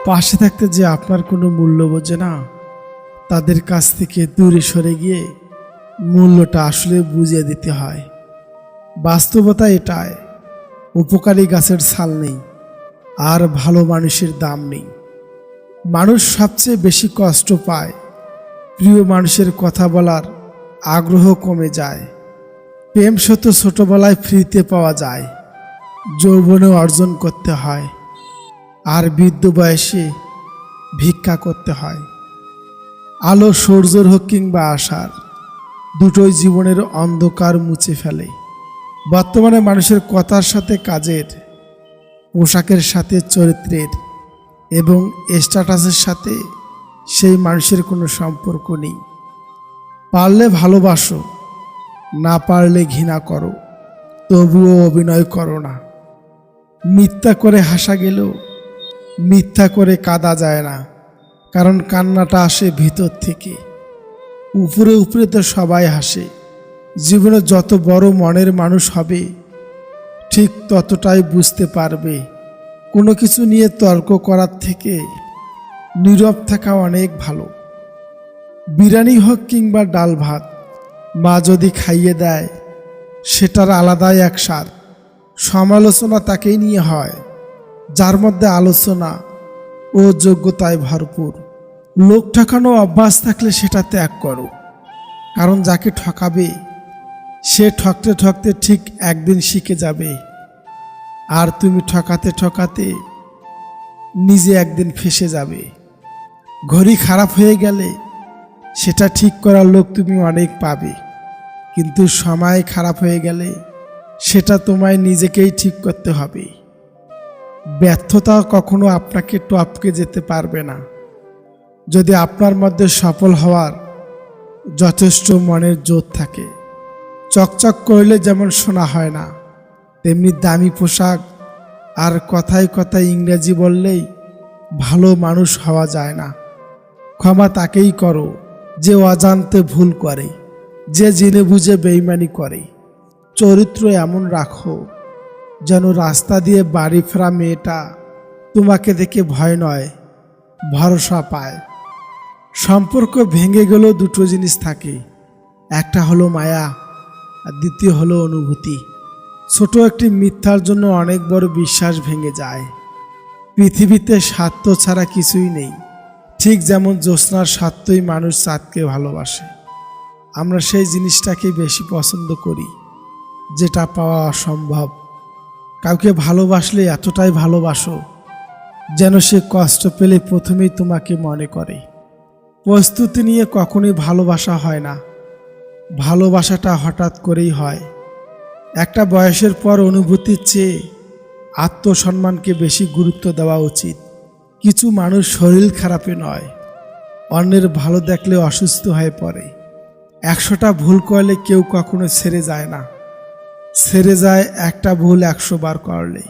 পাশে থাকতে যে আপনার কোনো মূল্য বোঝে না, তাদের কাছ থেকে দূরে সরে গিয়ে মূল্যটা আসলে বুঝিয়ে দিতে হয়। বাস্তবতা এটাই, উপকারী গাছের ছাল নেই আর ভালো মানুষের দাম নেই। মানুষ সবচেয়ে বেশি কষ্ট পায় প্রিয় মানুষের কথা বলার আগ্রহ কমে যায়। প্রেম শত ছোটবেলায় ফ্রিতে পাওয়া যায়, যৌবনে অর্জন করতে হয়, আর বৃদ্ধ বয়সে ভিক্ষা করতে হয়। আলো সূর্যের হোক কিংবা আশার, দুটোই জীবনের অন্ধকার মুছে ফেলে। বর্তমানে মানুষের কথার সাথে কাজের, পোশাকের সাথে চরিত্রের এবং স্ট্যাটাসের সাথে সেই মানুষের কোনো সম্পর্ক নেই। পারলে ভালোবাসো, না পারলে ঘৃণা করো, তবুও অভিনয় করো না। মিথ্যা করে হাসা গেলেও মিথ্যা করে কাঁদা যায় না, কারণ কান্নাটা আসে ভিতর থেকে। উপরে উপরে তো সবাই হাসে, জীবনে যত বড় মনের মানুষ হবে ঠিক ততটাই বুঝতে পারবে কোনো কিছু নিয়ে তর্ক করার থেকে নীরব থাকা অনেক ভালো। বিরিয়ানি হোক কিংবা ডাল ভাত, মা যদি খাইয়ে দেয় সেটার আলাদাই এক স্বাদ। সমালোচনা তাকেই নিয়ে হয় যার মধ্যে আলোচনা ও যোগ্যতায় ভরপুর। লোক ঠকানো অভ্যাস থাকলে সেটা ত্যাগ করো, কারণ যাকে ঠকাবে সে ঠকতে ঠকতে ঠিক একদিন শিখে যাবে, আর তুমি ঠকাতে ঠকাতে নিজে একদিন ফেঁসে যাবে। ঘড়ি খারাপ হয়ে গেলে সেটা ঠিক করার লোক তুমি অনেক পাবে, কিন্তু সময় খারাপ হয়ে গেলে সেটা তোমায় নিজেকেই ঠিক করতে হবে। ব্যর্থতা কখনো আপনাকে টপকে যেতে পারবে না, যদি আপনার মধ্যে সফল হওয়ার যথেষ্ট মনের জোর থাকে। চকচক করলে যেমন শোনা হয় না, তেমনি দামি পোশাক আর কথায় কথায় ইংরেজি বললেই ভালো মানুষ হওয়া যায় না। ক্ষমা তাকেই করো যে অজান্তে ভুল করে, যে জেনে বুঝে বেইমানি করে। চরিত্র এমন রাখো যেন রাস্তা দিয়ে বাড়ি ফেরা মেয়েটা তোমাকে দেখে ভয় নয়, ভরসা পায়। সম্পর্ক ভেঙে গেলেও দুটো জিনিস থাকে, একটা হলো মায়া আর দ্বিতীয় হলো অনুভূতি। ছোট একটি মিথ্যার জন্য অনেক বড় বিশ্বাস ভেঙে যায়। পৃথিবীতে স্বার্থ ছাড়া কিছুই নেই, ঠিক যেমন জ্যোৎস্নার স্বার্থই মানুষ চাঁদকে ভালোবাসে। আমরা সেই জিনিসটাকে বেশি পছন্দ করি যেটা পাওয়া অসম্ভব। কাউকে ভালোবাসলে এতটাই ভালোবাসো যেন সে কষ্ট পেলে প্রথমেই তোমাকে মনে করে। প্রস্তুতি নিয়ে কখনোই ভালোবাসা হয় না, ভালোবাসাটা হঠাৎ করেই হয়। একটা বয়সের পর অনুভূতির চেয়ে আত্মসম্মানকে বেশি গুরুত্ব দেওয়া উচিত। কিছু মানুষ শরীর খারাপে নয়, অন্যের ভালো দেখলে অসুস্থ হয়ে পড়ে। 100টা ভুল করলে কেউ কখনো ছেড়ে যায় না, ছেড়ে যায় একটা ভুল 100 বার করলে।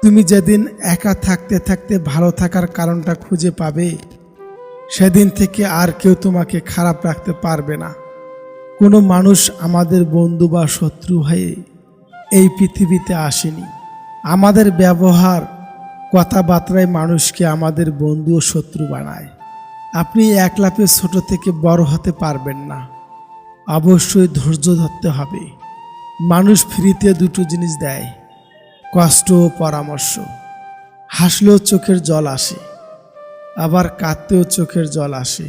তুমি যেদিন একা থাকতে থাকতে ভালো থাকার কারণটা খুঁজে পাবে, সেদিন থেকে আর কেউ তোমাকে খারাপ রাখতে পারবে না। কোনো মানুষ আমাদের বন্ধু বা শত্রু হয়ে এই পৃথিবীতে আসেনি। আমাদের ব্যবহার, কথাবার্তায় মানুষকে আমাদের বন্ধু ও শত্রু বানায়। আপনি এক লাফে ছোট থেকে বড় হতে পারবেন না, অবশ্যই ধৈর্য ধরতে হবে। মানুষ ফ্রিতে দুটো জিনিস দেয়, কষ্ট ও পরামর্শ। হাসলেও চোখের জল আসে, আবার কাঁদতেও চোখের জল আসে,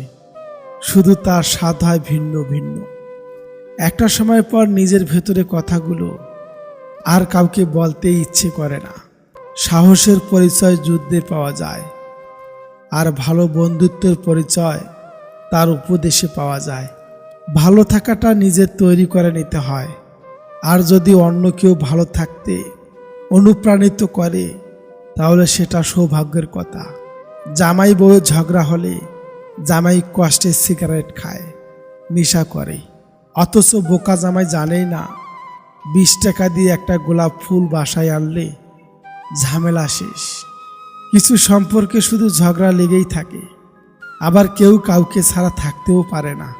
শুধু তার স্বাদ হয় ভিন্ন ভিন্ন। একটা সময় পর নিজের ভেতরে কথাগুলো আর কাউকে বলতে ইচ্ছে করে না। সাহসের পরিচয় যুদ্ধে পাওয়া যায়, আর ভালো বন্ধুত্বের পরিচয় তার উপদেশে পাওয়া যায়। ভালো থাকাটা নিজের তৈরি করে নিতে হয়, আর যদি অন্য কেউ ভালো থাকতে অনুপ্রাণিত করে তাহলে সেটা সৌভাগ্যের কথা। জামাই বউয়ের ঝগড়া হলে জামাই কষ্টে সিগারেট খায়, নেশা করে, অথচ বোকা জামাই জানেই না 20 টাকা দিয়ে একটা গোলাপ ফুল বাসায় আনলে ঝামেলা শেষ। কিছু সম্পর্কে শুধু ঝগড়া লেগেই থাকে, আবার কেউ কাউকে ছাড়া থাকতেও পারে না।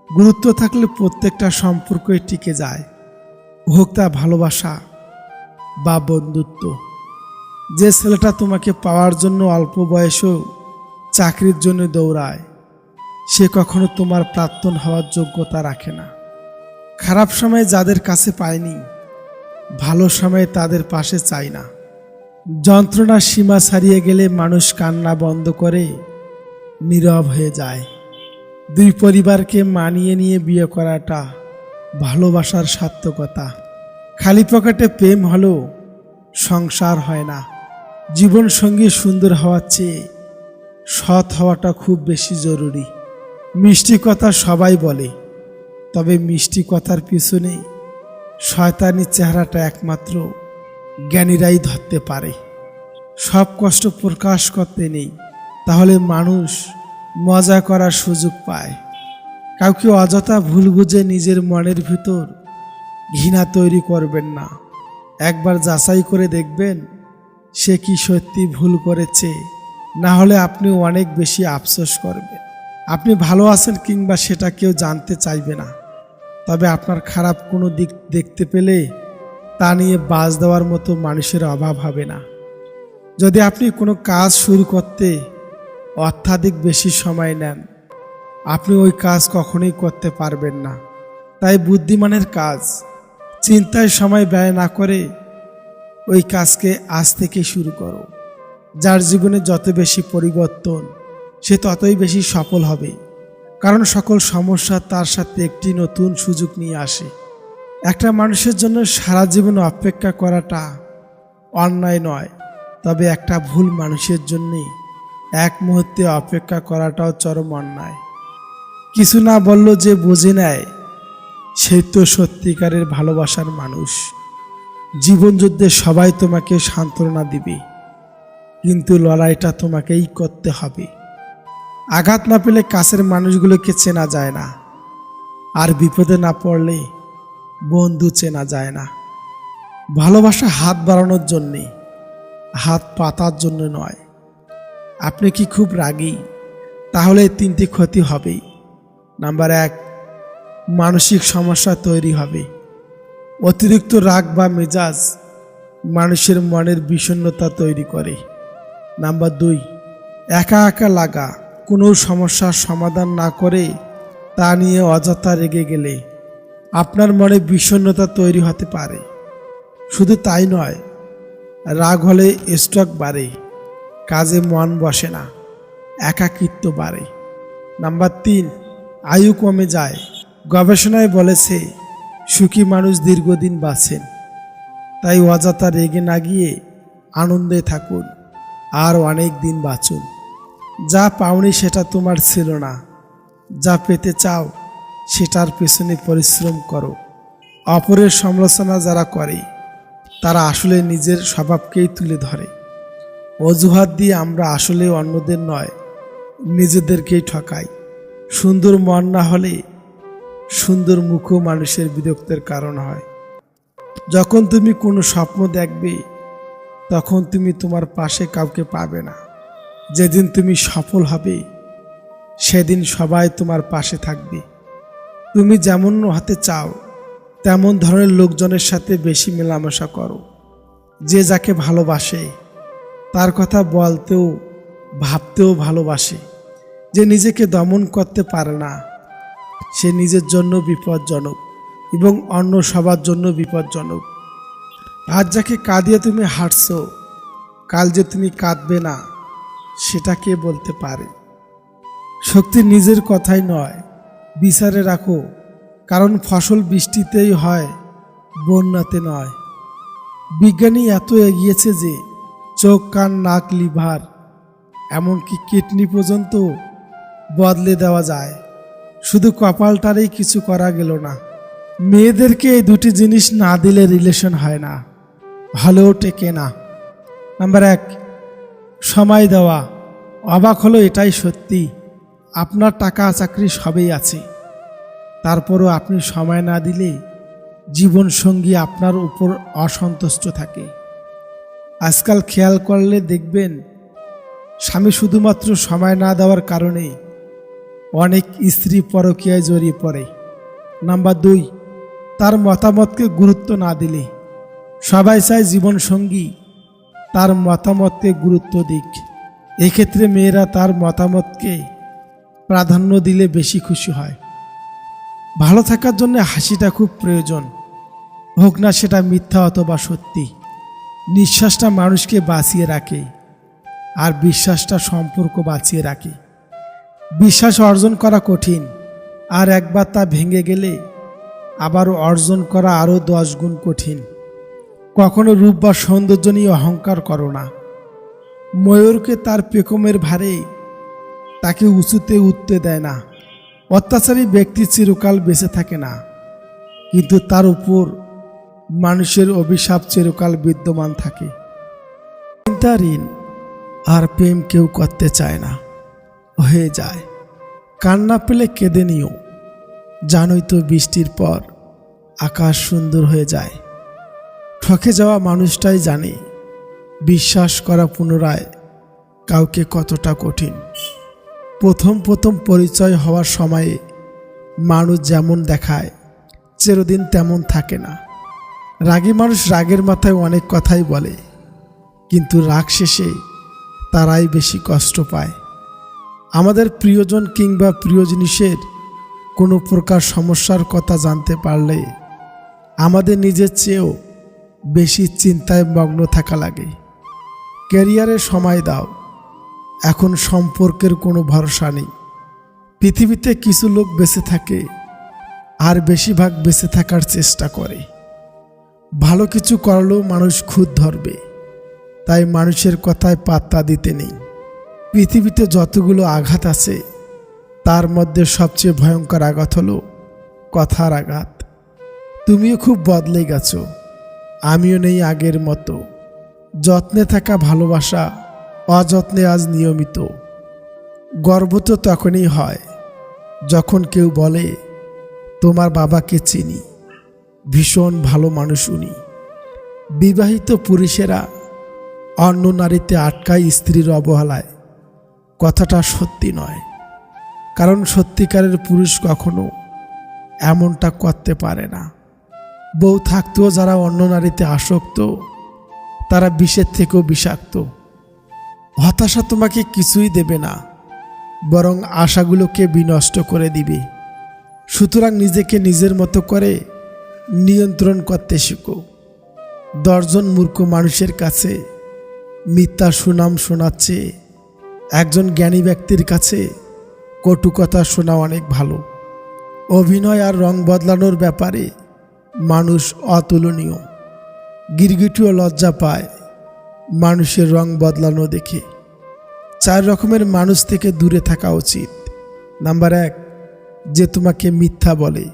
গুরুত্ব থাকলে প্রত্যেকটা সম্পর্কই টিকে যায়, হোক তা ভালোবাসা বা বন্ধুত্ব। যে ছেলেটা তোমাকে পাওয়ার জন্য অল্প বয়সেও চাকরির জন্য দৌড়ায়, সে কখনো তোমার প্রাক্তন হওয়ার যোগ্যতা রাখে না। খারাপ সময়ে যাদের কাছে পায়নি, ভালো সময়ে তাদের পাশে চায় না। যন্ত্রণার সীমা ছাড়িয়ে গেলে মানুষ কান্না বন্ধ করে নীরব হয়ে যায়। দুই পরিবারকে মানিয়ে নিয়ে বিয়ে করাটা ভালোবাসার সার্থকতা। খালি পকেটে প্রেম হলেও সংসার হয় না। জীবন সঙ্গী সুন্দর হওয়ার চেয়ে সৎ হওয়াটা খুব বেশি জরুরি। মিষ্টি কথা সবাই বলে, তবে মিষ্টি কথার পিছনে শয়তানি চেহারাটা একমাত্র জ্ঞানীরাই ধরতে পারে। সব কষ্ট প্রকাশ করতে নেই, তাহলে মানুষ মজা করার সুযোগ পায়। কাউকে অযথা ভুল বুঝে নিজের মনের ভিতর ঘৃণা তৈরি করবেন না। একবার যাচাই করে দেখবেন সে কি সত্যি ভুল করেছে, না হলে আপনি অনেক বেশি আফসোস করবেন। আপনি ভালো আছেন কিংবা সেটা কেউ জানতে চাইবে না, তবে আপনার খারাপ কোনো দিক দেখতে পেলে তা নিয়ে বাজ দেওয়ার মতো মানুষের অভাব হবে না। যদি আপনি কোনো কাজ শুরু করতে অত্যাধিক বেশি সময় নেন, আপনি ওই কাজ কখনোই করতে পারবেন না। তাই বুদ্ধিমানের কাজ চিন্তায় সময় ব্যয় না করে ওই কাজকে আজ থেকে শুরু করো। যার জীবনে যত বেশি পরিবর্তন, সে ততই বেশি সফল হবে, কারণ সকল সমস্যা তার সাথে একটি নতুন সুযোগ নিয়ে আসে। একটা মানুষের জন্য সারা জীবন অপেক্ষা করাটা অন্যায় নয়, তবে একটা ভুল মানুষের জন্যে এক মুহূর্তে অপেক্ষা করাটাও চরম অন্যায়। কিছু না বলল যে বুঝে নেয়, সেই তো সত্যিকারের ভালোবাসার মানুষ। জীবন যুদ্ধে সবাই তোমাকে সান্ত্বনা দিবে, কিন্তু লড়াইটা তোমাকেই করতে হবে। আঘাত না পেলে কাছের মানুষগুলোকে চেনা যায় না, আর বিপদে না পড়লে বন্ধু চেনা যায় না। ভালোবাসা হাত বাড়ানোর জন্যে, হাত পাতার জন্য নয়। আপনি কি খুব রাগী? তাহলে তিনটি ক্ষতি হবেই। নাম্বার 1, মানসিক সমস্যা তৈরি হবে। অতিরিক্ত রাগ বা মেজাজ মানুষের মনের বিষণ্ণতা তৈরি করে। নাম্বার 2, একা একা লাগা। কোনো সমস্যার সমাধান না করে তা নিয়ে অযথা রেগে গেলে আপনার মনে বিষণ্ণতা তৈরি হতে পারে। শুধু তাই নয়, রাগ হলে স্ট্রোক বাড়ে, কাজে মন বসে না, একাকিত্ব বাড়ে। নাম্বার 3, আয়ু কমে যায়। গবেষণায় বলেছে সুখী মানুষ দীর্ঘদিন বাঁচেন। তাই অযথা রেগে না গিয়ে আনন্দে থাকুন, আর অনেক দিন বাঁচুন। যা পাওনি সেটা তোমার ছিল না, যা পেতে চাও সেটার পেছনে পরিশ্রম করো। অপরের সমালোচনা যারা করে তারা আসলে নিজের স্বভাবকেই তুলে ধরে। অজুহাত দিয়ে আমরা আসলে অন্যদের নয়, নিজেদেরকেই ঠকাই। সুন্দর মন না হলে সুন্দর মুখও মানুষের বিরক্তের কারণ হয়। যখন তুমি কোনো স্বপ্ন দেখবে, তখন তুমি তোমার পাশে কাউকে পাবে না। যেদিন তুমি সফল হবে, সেদিন সবাই তোমার পাশে থাকবে। তুমি যেমন হতে চাও তেমন ধরনের লোকজনের সাথে বেশি মেলামেশা করো। যে যাকে ভালোবাসে তার কথা বলতেও ভাবতেও ভালোবাসে। যে নিজেকে দমন করতে পারে না, সে নিজের জন্য বিপজ্জনক এবং অন্য সবার জন্য বিপজ্জনক। আজ যাকে কাঁদিয়ে তুমি হাঁটছো, কাল যে তুমি কাঁদবে না সেটা কে বলতে পারে? শক্তি নিজের কথাই নয়, বিচারে রাখো, কারণ ফসল বৃষ্টিতেই হয়, বন্যাতে নয়। বিজ্ঞানী এত এগিয়েছে যে চোখ, কান, নাক, লিভার, এমনকি কিডনি পর্যন্ত বদলে দেওয়া যায়। শুধু কপালটারেই কিছু করা গেল না। মেয়েদেরকে এই দুটি জিনিস না দিলে রিলেশন হয় না, হলেও টেকে না। নাম্বার 1, সময় দেওয়া। অবাক হলো এটাই সত্যি, আপনার টাকা চাকরি সবই আছে, তারপরও আপনি সময় না দিলে জীবন সঙ্গী আপনার উপর অসন্তুষ্ট থাকে। আজকাল খেয়াল করলে দেখবেন স্বামী শুধুমাত্র সময় না দেওয়ার কারণে অনেক স্ত্রী পরকীয়ায় জড়িয়ে পড়ে। নাম্বার 2, তার মতামতকে গুরুত্ব না দিলে। সবাই চায় জীবন সঙ্গী তার মতামতকে গুরুত্ব দিক। এক্ষেত্রে মেয়েরা তার মতামতকে প্রাধান্য দিলে বেশি খুশি হয়। ভালো থাকার জন্য হাসিটা খুব প্রয়োজন, হোক না সেটা মিথ্যা অথবা সত্যি। নিঃশ্বাসটা মানুষকে বাঁচিয়ে রাখে, আর বিশ্বাসটা সম্পর্ক বাঁচিয়ে রাখে। বিশ্বাস অর্জন করা কঠিন, আর একবার তা ভেঙে গেলে আবার অর্জন করা আরও 10 গুণ কঠিন। কখনো রূপ বা সৌন্দর্য নিয়ে অহংকার করো না। ময়ূরকে তার পেখমের ভারে তাকে উঁচুতে উঠতে দেয় না। অত্যাচারী ব্যক্তি চিরকাল বেঁচে থাকে না, কিন্তু তার উপর মানুষের অভিশাপ চিরকাল বিদ্যমান থাকে। চিন্তা ঋণ আর প্রেম কেউ করতে চায় না, হয়ে যায়। কান্না পেলে কেঁদে নিও, জানোই তো বৃষ্টির পর আকাশ সুন্দর হয়ে যায়। ঠকে যাওয়া মানুষটাই জানে বিশ্বাস করা পুনরায় কাউকে কতটা কঠিন। প্রথম পরিচয় হওয়ার সময়ে মানুষ যেমন দেখায় চিরদিন তেমন থাকে না। রাগী মানুষ রাগের মাথায় অনেক কথাই বলে, কিন্তু রাগ শেষে তারাই বেশি কষ্ট পায়। আমাদের প্রিয়জন কিংবা প্রিয় জিনিসের কোনো প্রকার সমস্যার কথা জানতে পারলে আমাদের নিজের চেয়েও বেশি চিন্তায় মগ্ন থাকা লাগে। ক্যারিয়ারে সময় দাও, এখন সম্পর্কের কোনো ভরসা নেই। পৃথিবীতে কিছু লোক বেঁচে থাকে, আর বেশিরভাগ বেঁচে থাকার চেষ্টা করে। ভালো কিছু করলেও মানুষ খুঁত ধরবে, তাই মানুষের কথায় পাত্তা দিতে নেই। পৃথিবীতে যতগুলো আঘাত আছে তার মধ্যে সবচেয়ে ভয়ঙ্কর আঘাত হলো কথার আঘাত। তুমিও খুব বদলে গেছো, আমিও নেই আগের মতো। যত্নে থাকা ভালোবাসা অযত্নে আজ নিয়মিত। গর্ব তো তখনই হয় যখন কেউ বলে তোমার বাবাকে চিনি, ভীষণ ভালো মানুষ উনি। বিবাহিত পুরুষেরা অন্য নারীতে আটকায় স্ত্রীর অবহেলায়। কথাটা সত্যি নয়, কারণ সত্যিকারের পুরুষ কখনো এমনটা করতে পারে না। বউ থাকতেও যারা অন্য নারীতে আসক্ত, তারা বিষের থেকেও বিষাক্ত। হতাশা তোমাকে কিছুই দেবে না, বরং আশাগুলোকে বিনষ্ট করে দিবে। সুতরাং নিজেকে নিজের মতো করে নিয়ন্ত্রণ করতে শিখো। 10 জন মূর্খ মানুষের কাছে মিথ্যা সুনাম শোনাচ্ছে একজন জ্ঞানী ব্যক্তির কাছে কটু কথা শোনা অনেক ভালো। অভিনয় আর রং বদলানোর ব্যাপারে মানুষ অতুলনীয়। গিরগিটিও লজ্জা পায় মানুষের রং বদলানো দেখে। 4 রকমের মানুষ থেকে দূরে থাকা উচিত। নাম্বার 1, যে তোমাকে মিথ্যা বলে।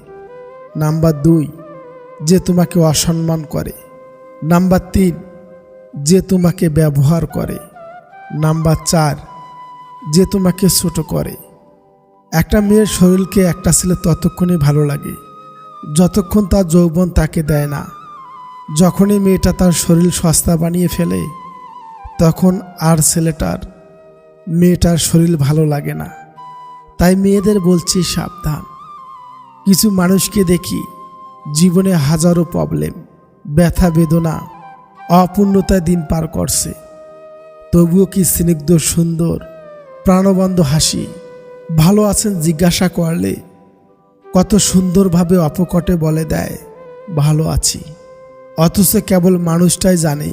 নাম্বার 2, যে তোমাকে অসম্মান করে। নাম্বার 3, যে তোমাকে ব্যবহার করে। নাম্বার 4, যে তোমাকে ছোট করে। একটা মেয়ের শরীরকে একটা ছেলে ততক্ষণই ভালো লাগে যতক্ষণ তার যৌবন তাকে দেয় না। যখনই মেয়েটা তার শরীর সস্তা বানিয়ে ফেলে, তখন আর মেয়েটার শরীর ভালো লাগে না। তাই মেয়েদের বলছি সাবধান। কিছু মানুষকে দেখি জীবনে হাজারো প্রবলেম, ব্যথা বেদনা, অপূর্ণতায় দিন পার করছে, তবুও কি স্নিগ্ধ সুন্দর প্রাণবন্ত হাসি। ভালো আছেন জিজ্ঞাসা করলে কত সুন্দরভাবে অপকটে বলে দেয় ভালো আছি, অথচ কেবল মানুষটাই জানে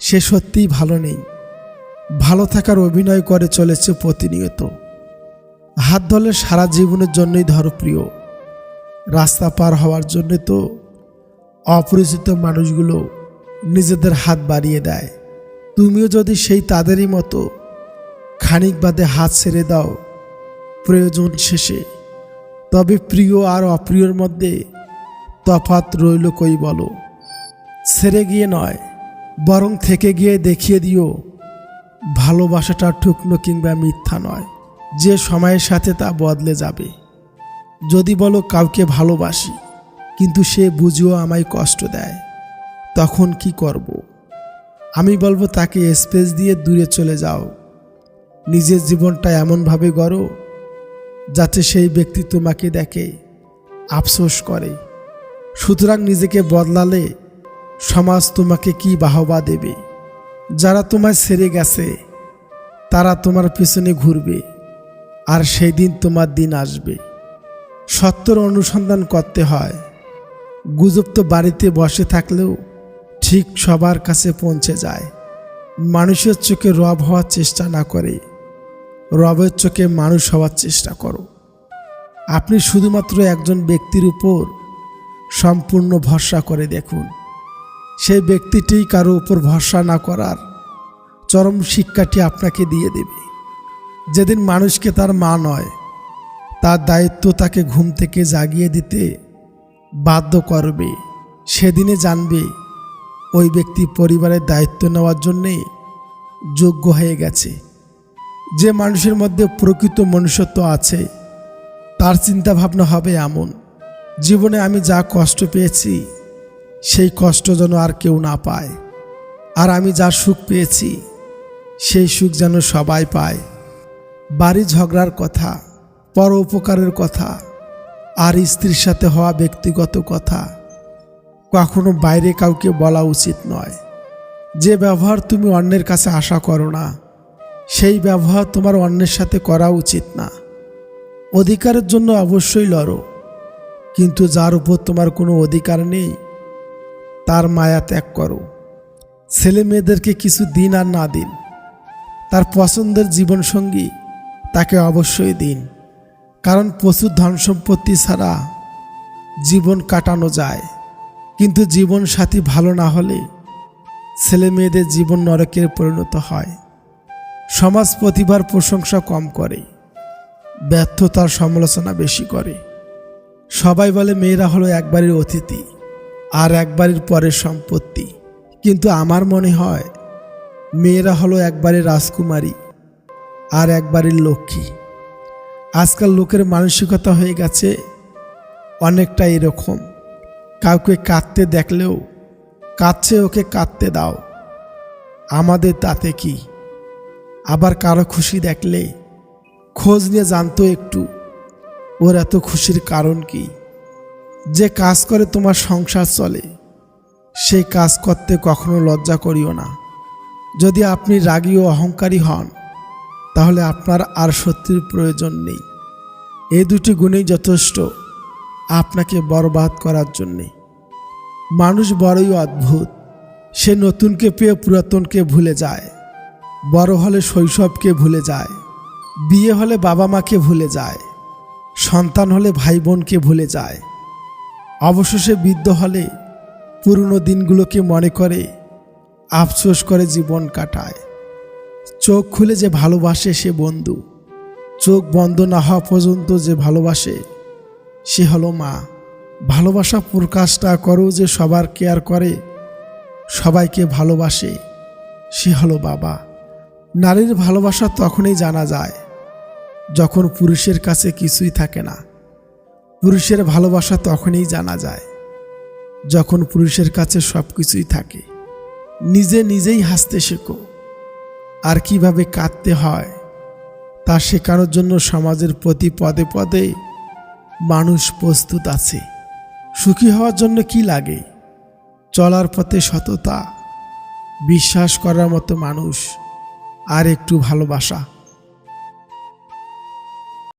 সে সত্যিই ভালো নেই। ভালো থাকার অভিনয় করে চলেছে প্রতিনিয়ত। হাত ধরলে সারা জীবনের জন্যই ধরো প্রিয়। রাস্তা পার হওয়ার জন্য তো অপরিচিত মানুষগুলো নিজেদের হাত বাড়িয়ে দেয়। তুমিও যদি সেই তাদেরই মতো খানিক বাদে হাত ছেড়ে দাও প্রয়োজন শেষে, তবে প্রিয় আর অপ্রিয়র মধ্যে তফাৎ রইল কই বলো? ছেড়ে গিয়ে নয়, বরং থেকে গিয়ে দেখিয়ে দিও ভালোবাসাটা ঠুকনো কিংবা মিথ্যা নয়, যে সময়ের সাথে তা বদলে যাবে। যদি বলো কাউকে ভালোবাসি কিন্তু সে বুঝিও আমায় কষ্ট দেয়, তখন কি করব? আমি বলবো তাকে স্পেস দিয়ে দূরে চলে যাও। নিজের জীবনটা এমনভাবে গড়ো যাতে সেই ব্যক্তি তোমাকে দেখে আফসোস করে। সুতরাং নিজেকে বদলালে সমাজ তোমাকে কি বাহবা দেবে? যারা তোমায় ছেড়ে গেছে তারা তোমার পিছনে ঘুরবে, আর সেই দিন তোমার দিন আসবে। সত্যর অনুসন্ধান করতে হয়। গুজব তো বাড়িতে বসে থাকলেও ঠিক সবার কাছে পৌঁছে যায়। মানুষের চোখে রব হওয়ার চেষ্টা না করে রবের চোখে মানুষ হওয়ার চেষ্টা করো। আপনি শুধুমাত্র একজন ব্যক্তির উপর সম্পূর্ণ ভরসা করে দেখুন। সেই ব্যক্তিটি কারো উপর ভরসা না করার চরম শিক্ষাটি আপনাকে দিয়ে দেবে। যেদিন মানুষকে তার মা নয়, তার দায়িত্ব তাকে ঘুম থেকে জাগিয়ে দিতে বাধ্য করবে, সেদিনে জানবে ওই ব্যক্তি পরিবারের দায়িত্ব নেওয়ার জন্যে যোগ্য হয়ে গেছে। যে মানুষের মধ্যে প্রকৃত মনুষ্যত্ব আছে তার চিন্তাভাবনা হবে এমন, জীবনে আমি যা কষ্ট পেয়েছি সেই কষ্ট যেন আর কেউ না পায়, আর আমি যা সুখ পেয়েছি সেই সুখ যেন সবাই পায়। বাড়ি ঝগড়ার কথা, পর উপকারের কথা, আর স্ত্রীর সাথে হওয়া ব্যক্তিগত কথা কখনো বাইরে কাউকে বলা উচিত নয়। যে ব্যবহার তুমি অন্যের কাছে আশা করো না, সেই ব্যবহার তোমার অন্যের সাথে করা উচিত না। অধিকারের জন্য অবশ্যই লড়ো, কিন্তু যার উপর তোমার কোনো অধিকার নেই তার মায়া ত্যাগ করো। ছেলে মেয়েদেরকে কিছু দিন আর না দিন, তার পছন্দের জীবনসঙ্গী তাকে অবশ্যই দিন, কারণ প্রচুর ধন সম্পত্তি ছাড়া জীবন কাটানো যায়, কিন্তু জীবন সাথী ভালো না হলে ছেলে মেয়েদের জীবন নরকের পরিণত হয়। সমাজ প্রতিভার প্রশংসা কম করে, ব্যর্থতার সমালোচনা বেশি করে। সবাই বলে মেয়েরা হলো একবারের অতিথি আর একবারের পরের সম্পত্তি, কিন্তু আমার মনে হয় মেয়েরা হলো একবারের রাজকুমারী আর একবারের লক্ষ্মী। আজকাল লোকের মানসিকতা হয়ে গেছে অনেকটা এরকম, কাউকে কাঁদতে দেখলেও কাঁদছে, ওকে কাঁদতে দাও, আমাদের তাতে কি। আবার কারো খুশি দেখলে খোঁজ নিয়ে জানতো একটু ওর এত খুশির কারণ কি। যে কাজ করে তোমার সংসার চলে সেই কাজ করতে কখনো লজ্জা করিও না। যদি আপনি রাগী ও অহংকারী হন তাহলে আপনার আর শত্রুর প্রয়োজন নেই। এই দুটি গুণেই যথেষ্ট আপনাকে বরবাদ করার জন্যে। মানুষ বড়ই অদ্ভুত, সে নতুনকে পেয়ে পুরাতনকে ভুলে যায়, বড় হলে শৈশবকে ভুলে যায়, বিয়ে হলে বাবা মাকে ভুলে যায়, সন্তান হলে ভাই বোনকে ভুলে যায়, অবশেষে বৃদ্ধ হলে পুরনো দিনগুলোকে মনে করে আফসোস করে জীবন কাটায়। চোখ খুলে যে ভালোবাসে সে বন্ধু, চোখ বন্ধ না হওয়া পর্যন্ত যে ভালোবাসে সে হলো মা। ভালোবাসা প্রকাশটা করো যে সবার কেয়ার করে, সবাইকে ভালোবাসে সে হলো বাবা। নারীর ভালোবাসা তখনই জানা যায় যখন পুরুষের কাছে কিছুই থাকে না। পুরুষের ভালোবাসা তখনই জানা যায় যখন পুরুষের কাছে সব কিছুই থাকে। নিজে নিজেই হাসতে শেখো, আর কিভাবে কাঁদতে হয় তা শেখানোর জন্য সমাজের প্রতি পদে পদে মানুষ প্রস্তুত আছে। সুখী হওয়ার জন্য কি লাগে? চলার পথে সততা, বিশ্বাস করার মতো মানুষ, আর একটু ভালোবাসা।